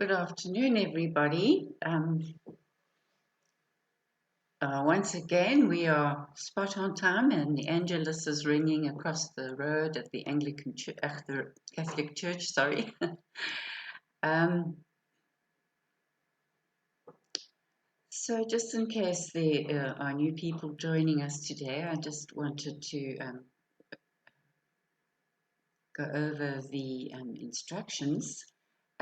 Good afternoon, everybody. Once again, we are spot on time, and the Angelus is ringing across the road at the Anglican Church, the Catholic Church. Sorry. um, so, just in case there are new people joining us today, I just wanted to go over the instructions.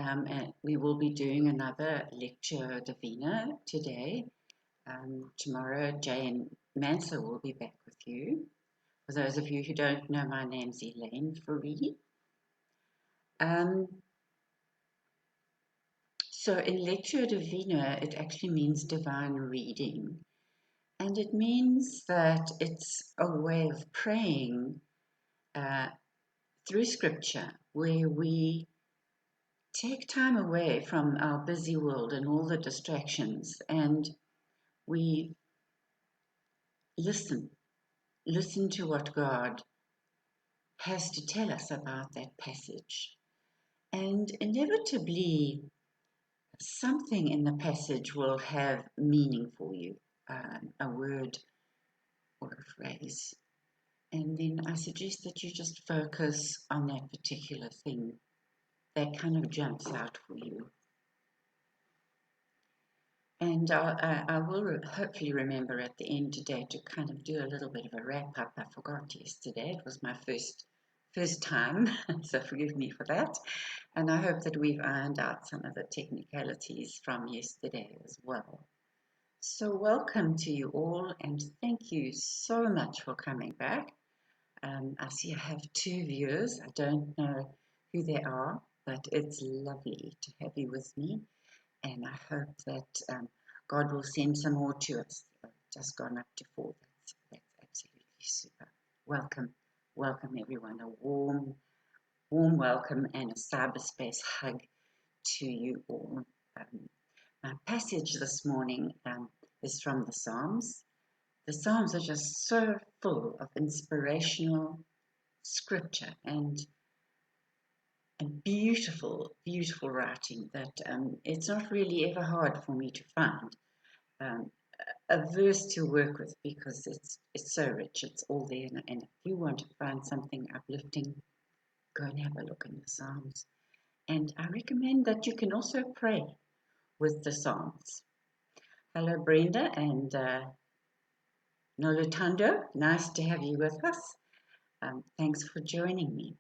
And we will be doing another Lectio Divina today. Tomorrow, Jane Manser will be back with you. For those of you who don't know, my name's Elaine Faree. So in Lectio Divina, it actually means divine reading. And it means that it's a way of praying through Scripture where we take time away from our busy world and all the distractions and we listen to what God has to tell us about that passage. And inevitably, something in the passage will have meaning for you, a word or a phrase. And then I suggest that you just focus on that particular thing that kind of jumps out for you. And I will hopefully remember at the end today to kind of do a little bit of a wrap up. I forgot yesterday. It was my first time, so forgive me for that. And I hope that we've ironed out some of the technicalities from yesterday as well. So welcome to you all, and thank you so much for coming back. I see I have two viewers. I don't know who they are, but it's lovely to have you with me. And I hope that God will send some more to us. I've just gone up to 4. That's absolutely super. Welcome everyone. A warm welcome and a cyberspace hug to you all. My passage this morning is from the Psalms. The Psalms are just so full of inspirational scripture and beautiful writing that it's not really ever hard for me to find a verse to work with because it's so rich. It's all there, and if you want to find something uplifting, go and have a look in the Psalms. And I recommend that you can also pray with the Psalms. Hello, Brenda and Nolutando. Nice to have you with us. Thanks for joining me.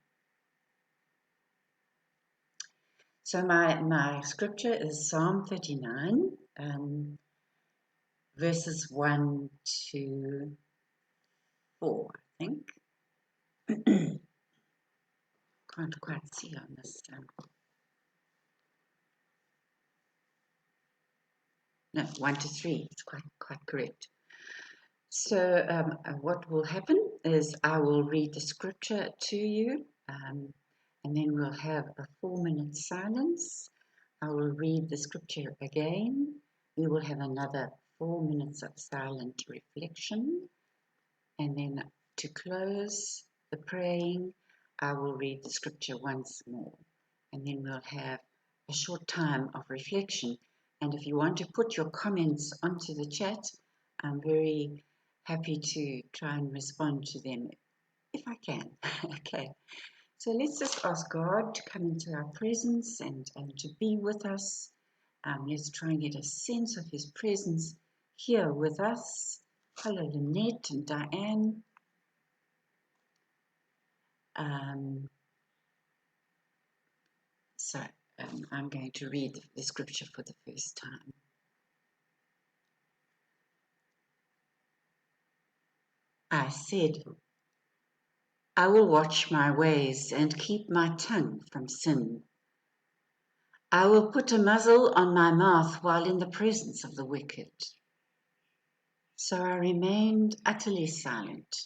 So my scripture is Psalm 39, verses 1 to 4, I think. Can't quite see on this. No, 1 to 3. It's quite correct. So what will happen is I will read the scripture to you, and then we'll have a 4-minute silence. I will read the scripture again. We will have another 4 minutes of silent reflection. And then to close the praying, I will read the scripture once more. And then we'll have a short time of reflection. And if you want to put your comments onto the chat, I'm very happy to try and respond to them if I can. Okay. So let's just ask God to come into our presence and to be with us. Let's try and get a sense of His presence here with us. Hello, Lynette and Diane. So I'm going to read the scripture for the first time. I said, I will watch my ways and keep my tongue from sin. I will put a muzzle on my mouth while in the presence of the wicked. So I remained utterly silent,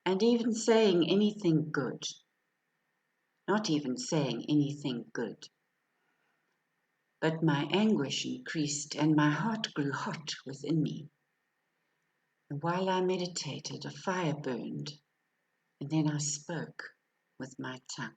and even saying anything good, not even saying anything good. But my anguish increased, and my heart grew hot within me. And while I meditated, a fire burned, and then I spoke with my tongue.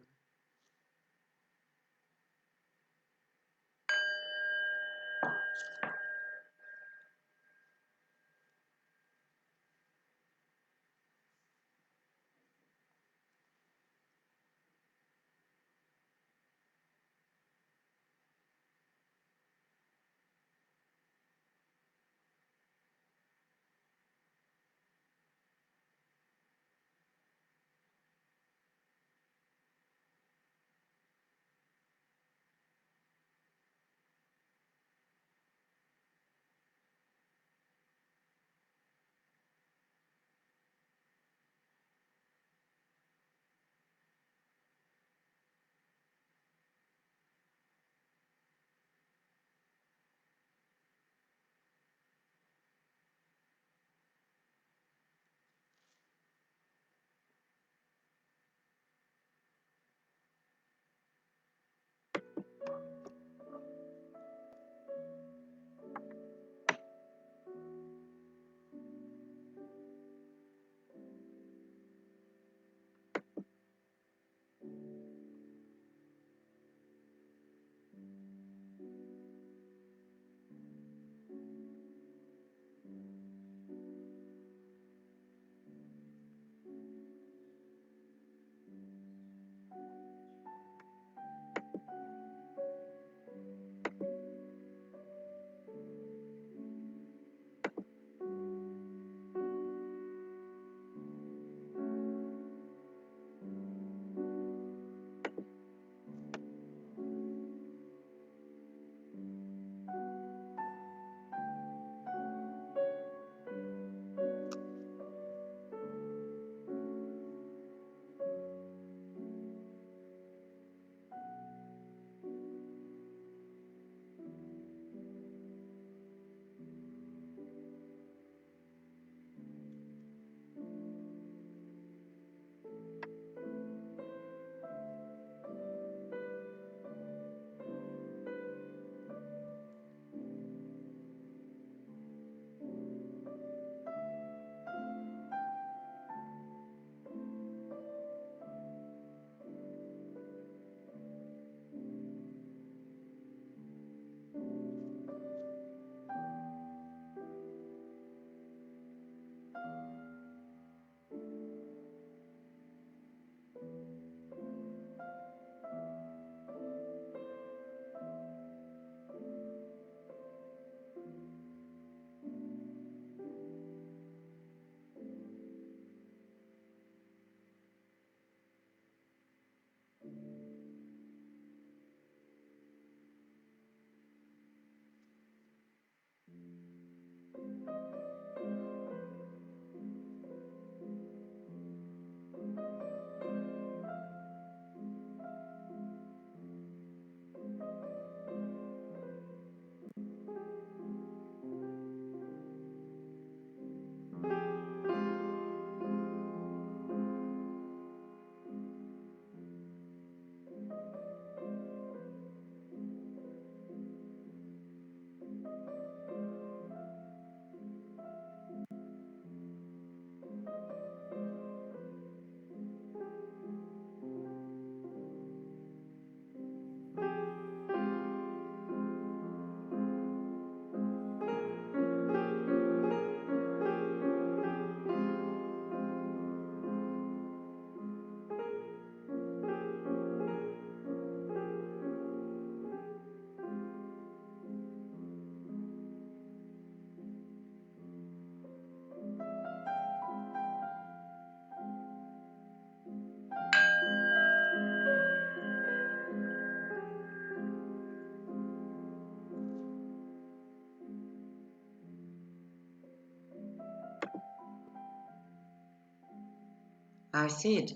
I said,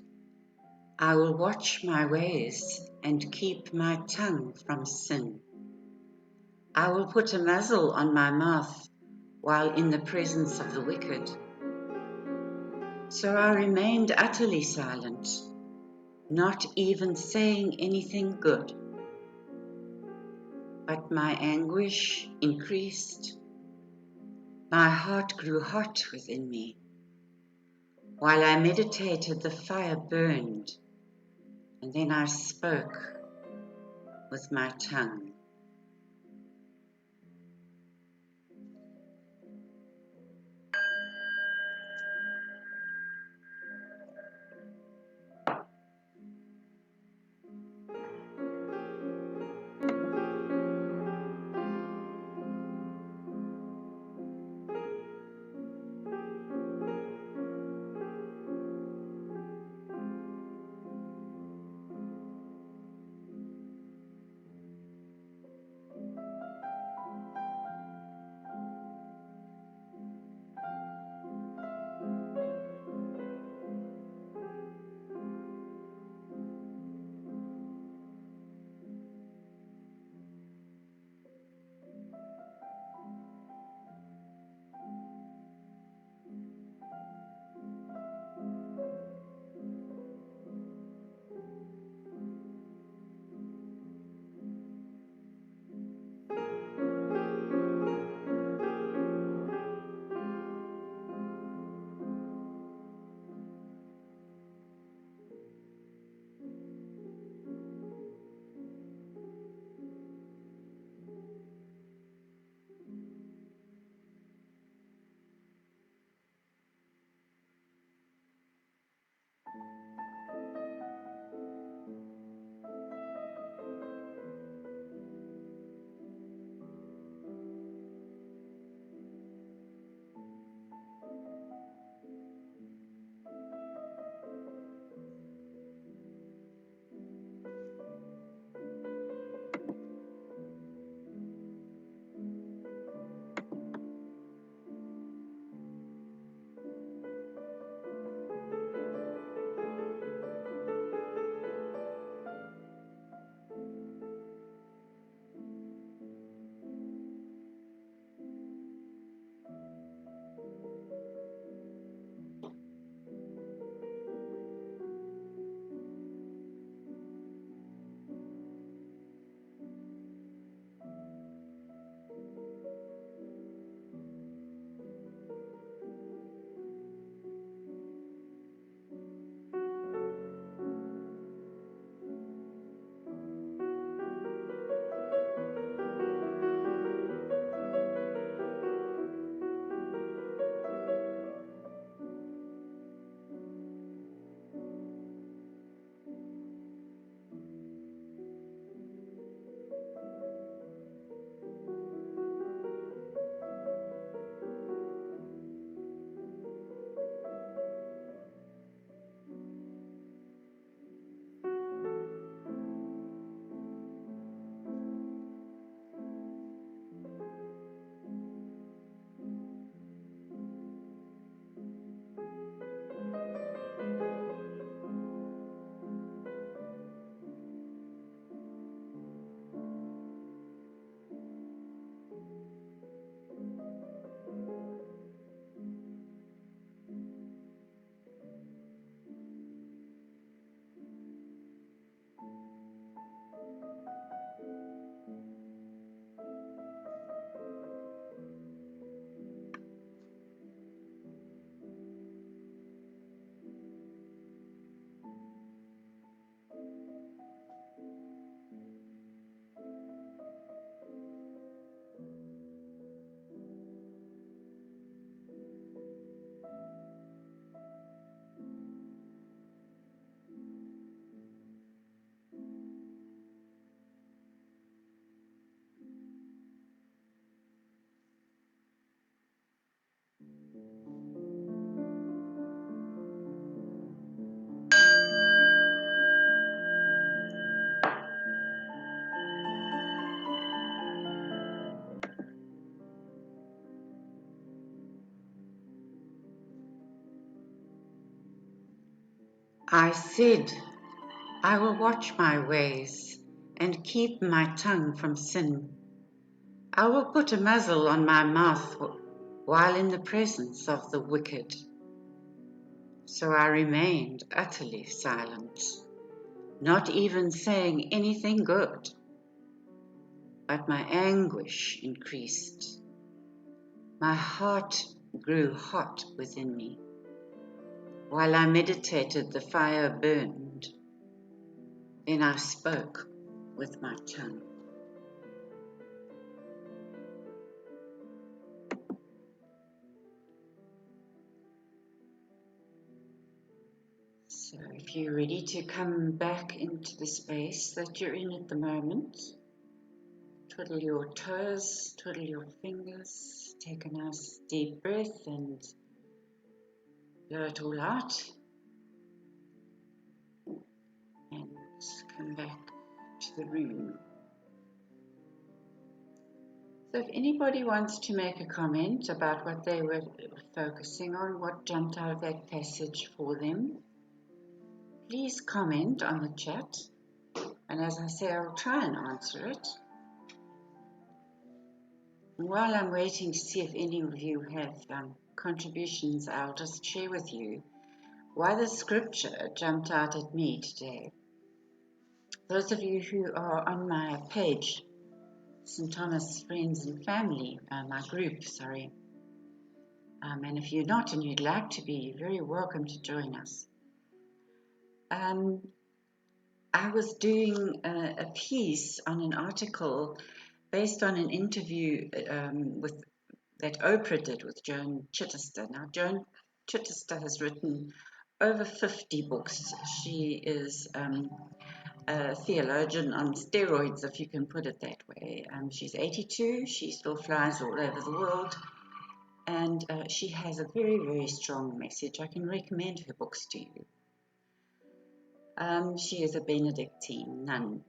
I will watch my ways and keep my tongue from sin. I will put a muzzle on my mouth while in the presence of the wicked. So I remained utterly silent, not even saying anything good. But my anguish increased. My heart grew hot within me. While I meditated, the fire burned, and then I spoke with my tongue. I said, I will watch my ways and keep my tongue from sin. I will put a muzzle on my mouth while in the presence of the wicked. So I remained utterly silent, not even saying anything good. But my anguish increased. My heart grew hot within me. While I meditated, the fire burned. Then I spoke with my tongue. So if you're ready to come back into the space that you're in at the moment, twiddle your toes, twiddle your fingers, take a nice deep breath and blow it all out. And come back to the room. So if anybody wants to make a comment about what they were focusing on, what jumped out of that passage for them, please comment on the chat. And as I say, I'll try and answer it. While I'm waiting to see if any of you have contributions, I'll just share with you why the scripture jumped out at me today. Those of you who are on my page, St. Thomas Friends and Family, my group, sorry. And if you're not and you'd like to be, you're very welcome to join us. I was doing a piece on an article based on an interview that Oprah did with Joan Chittister. Now, Joan Chittister has written over 50 books. She is a theologian on steroids, if you can put it that way. She's 82. She still flies all over the world. And she has a very, very strong message. I can recommend her books to you. She is a Benedictine nun.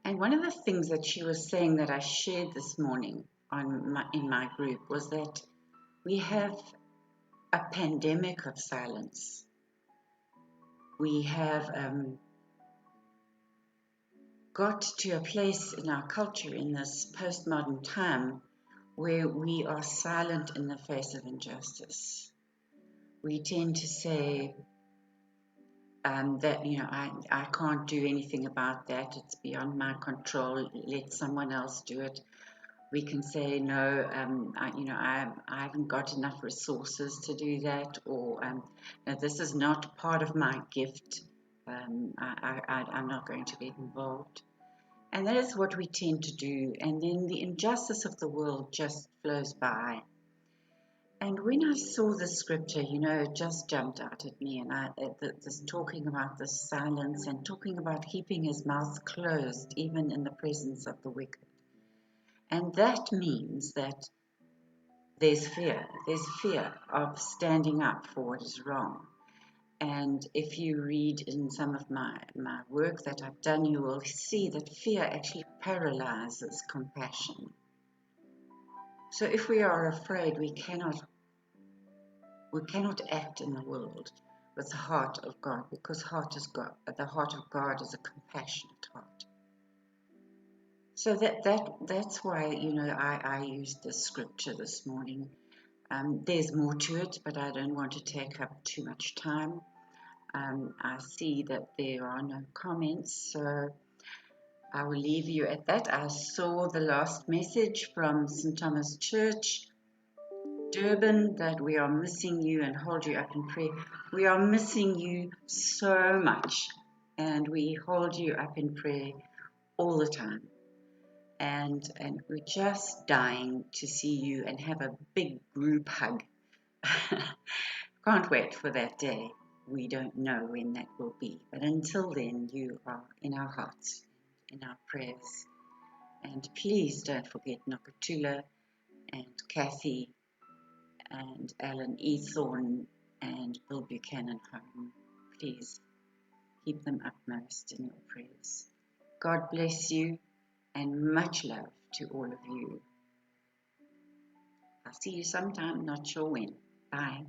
And one of the things that she was saying that I shared this morning in my group was that we have a pandemic of silence. We have got to a place in our culture in this postmodern time where we are silent in the face of injustice. We tend to say that, I can't do anything about that. It's beyond my control. Let someone else do it. We can say, no, I haven't got enough resources to do that, or no, this is not part of my gift. I'm not going to get involved. And that is what we tend to do. And then the injustice of the world just flows by. And when I saw the scripture, it just jumped out at me. And this talking about the silence and talking about keeping his mouth closed, even in the presence of the wicked. And that means that there's fear. There's fear of standing up for what is wrong. And if you read in some of my work that I've done, you will see that fear actually paralyzes compassion. So if we are afraid, we cannot act in the world with the heart of God, because the heart of God is a compassionate heart. So that's why I used this scripture this morning. There's more to it, but I don't want to take up too much time. I see that there are no comments, so I will leave you at that. I saw the last message from St. Thomas Church, Durban, that we are missing you and hold you up in prayer. We are missing you so much, and we hold you up in prayer all the time. And we're just dying to see you and have a big group hug. Can't wait for that day. We don't know when that will be, but until then, you are in our hearts, in our prayers. And please don't forget Nokatula and Kathy and Alan Ethorn and Bill Buchanan home. Please keep them upmost in your prayers. God bless you, and much love to all of you. I'll see you sometime, not sure when. Bye.